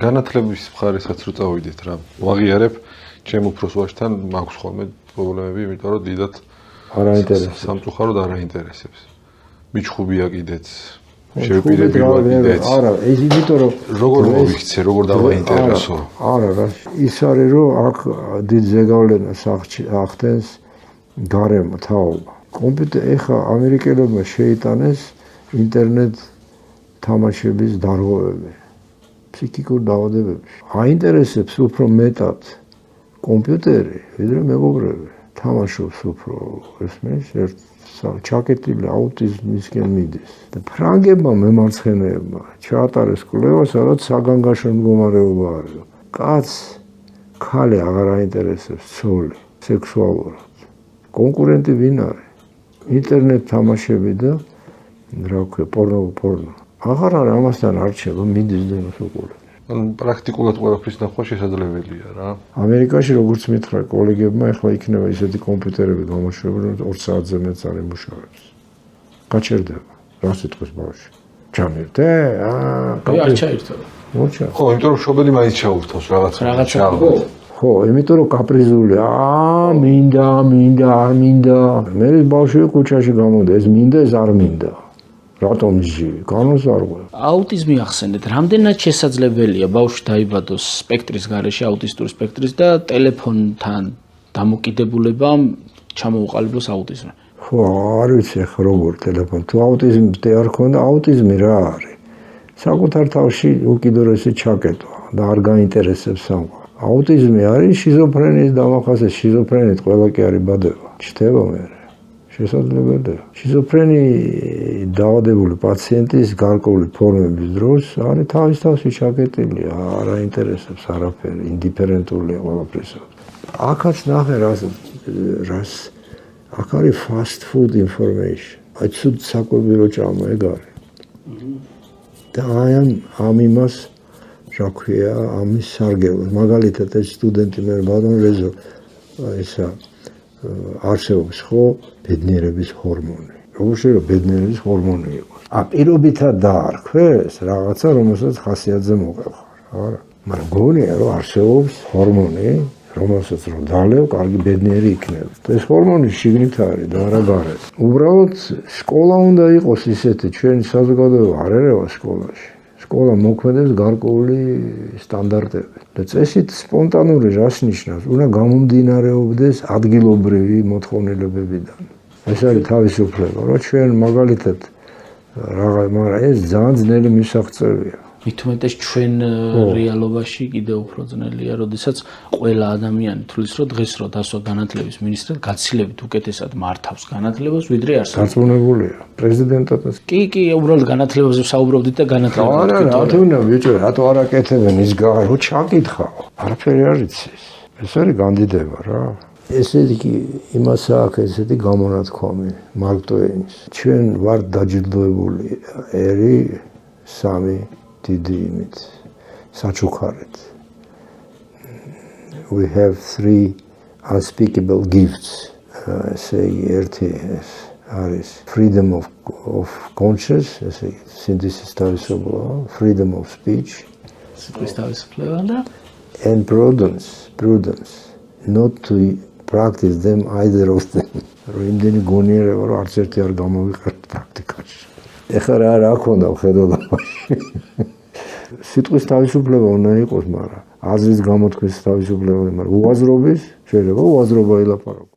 განათლების მხარესაც რო წავიდეთ რა. ვაღიარებ ჩემ უფროს ვაჟთან მაქვს ხოლმე პრობლემები, იმიტომ რომ დიდად არ აინტერესებს. სამწუხაროდ არ აინტერესებს. მიჩხუბია კიდეც. შევპირებილა კიდეც. არა, ეს იმიტომ რომ როგორ მოვიქცე, როგორ დავაინტერესო. არა, ის არის რომ აქ დიდ ზეგავლენას ახდენს გარემო თაობა. კომპიუტერი ეხა ამერიკელებმა შეიტანეს ინტერნეტ თამაშების დარღვევები. ფსიქიკურ დაავადებებში. აინტერესებს უფრო მეტად კომპიუტერი, ვიდრე მეგობრები. თამაშობს უფრო ესმის ერთ ჩაკეტილი აუტიზმისკენ მიდის. და ფრანგებმა მემარცხენეებმა ჩაატარეს კვლევა, სადაც საგანგაშო მდგომარეობა არის. კაცს ქალი აღარ აინტერესებს ცოლი სექსუალურად. კონკურენტი ვინ არის? ინტერნეტ თამაშები და რა ვქო, პორნო. აღარ არის ამასთან არჩევა, მიდის დემოს უყურებს. პრაქტიკულად ყველაფრის ნახვა შესაძლებელია რა. ამერიკაში როგორც მითხრა კოლეგებმა, ახლა იქნება ისეთი კომპიუტერები გამოშვებული, რომ 2 საათზე მეც არ იმუშავებს. გაჩერდება. რა სიტყვის ბავშვი? ჩამირთე? არ ჩაირთო. მოჩა. ხო, იმიტომ რომ მშობელი მაინც ჩაურთავს რაღაცა. ხო, იმიტომ რომ კაპრიზულია. მინდა, არ მინდა. მე ბავშვი კუჩაში გამოდა, ეს მინდა, ეს არ მინდა. რატომ ჯი? განოს არ ყვე. აუტიზმი ახსენეთ, რამდენად შესაძლებელია ბავშვი დაიბადოს სპექტრის გარეშე, აუტისტური სპექტრის და ტელეფონთან დამოკიდებულებამ ჩამოუყალიბოს აუტიზმი? ხო, არ ვიცი ახლა როგორ ტელეფონი. თუ აუტიზმი არ ქონდა, აუტიზმი რა არის? საკუთარ თავში უკიდურესი ჩაკეტვა და არ გაინტერესებს სამყარო. აუტიზმი არის შიზოფრენიის დამახასიათებელი, შიზოფრენით ყველა კი არის ბადება. ჩდება მე. შესაძლებელია. შიზოფრენი დაავადებული პაციენტის გარკვეული ფორმების დროს არის თავის ჩაკეტილი, არ აინტერესებს არაფერი, ინდიფერენტულია ყველაფრისა. აქაც ნახე რას აქ არის fast food information. აი ცუდ საკვები რო ჭამა ეგ არის. და ამ იმას რა ქვია, ამის სარგებლო. მაგალითად ეს სტუდენტი მე ბატონ რეზო ესა არსებობს ხო ბედნიერების ჰორმონი. როგორ შეიძლება ბედნიერების ჰორმონი იყოს? პირობითად დაარქვეს რაღაცა, რომელსაც ხასიათზე მოყევხარ, არა? მაგრამ გონია რომ არსებობს ჰორმონი, რომელსაც რომ დალევ, კარგი ბედნიერი იქნება. ეს ჰორმონი შიგნით არის და არა გარეთ. უბრალოდ სკოლა უნდა იყოს ისეთი, ჩვენი საზოგადოება არ ერევა სკოლაში. სკოლა მოქმედებს გარკვეული სტანდარტები. და წესით სპონტანური რას ნიშნავს? უნდა გამომდინარეობდეს ადგილობრივი მოთხოვნილებებიდან. ეს არის თავისუფლება, რომ ჩვენ მაგალითად მაგრამ ეს ძალიან ძნელი მისაღწევია. მით უმეტეს ჩვენ რეალობაში კიდევ უფრო ძნელია, როდესაც ყველა ადამიანი თulis რომ დღეს რო დასვა განათლების მინისტრად გაცილებით უკეთესად მართავს განათლებას, ვიდრე არსებობს. დარწმუნებულია. პრეზიდენტადაც. კი, უბრალოდ განათლებაზე ვსაუბრობდით და განათლებას. არა, რატო უნდა ბიჭო, რატო არ აკეთებენ ის რო ჩაკითხავ. არაფერი არ იცის. ეს არის განდიდება რა. ესეთი კი იმას აქვს ესეთი გამონათქვამი მარკ ტვეინის. ჩვენ ვართ დაჯილდოებული ერი 3 დიდი იმით საჩუქარით. We have 3 unspeakable gifts. ესე იგი ერთი არის freedom of conscience, ესე იგი სინდისის თავისუფლება, freedom of speech, სიტყვის თავისუფლება და and prudence, not to practice them either of them. რომ იმდენი გონიერება რომ არც ერთი არ გამოვიყარეთ პრაქტიკაში. ეხლა რა ქონდა ხედავდამაში. სიტყვის თავისუფლება უნდა იყოს, მაგრამ აზრის გამოთქმის თავისუფლება, მაგრამ უაზრობის შეიძლება უაზრობა ელაპარაკო.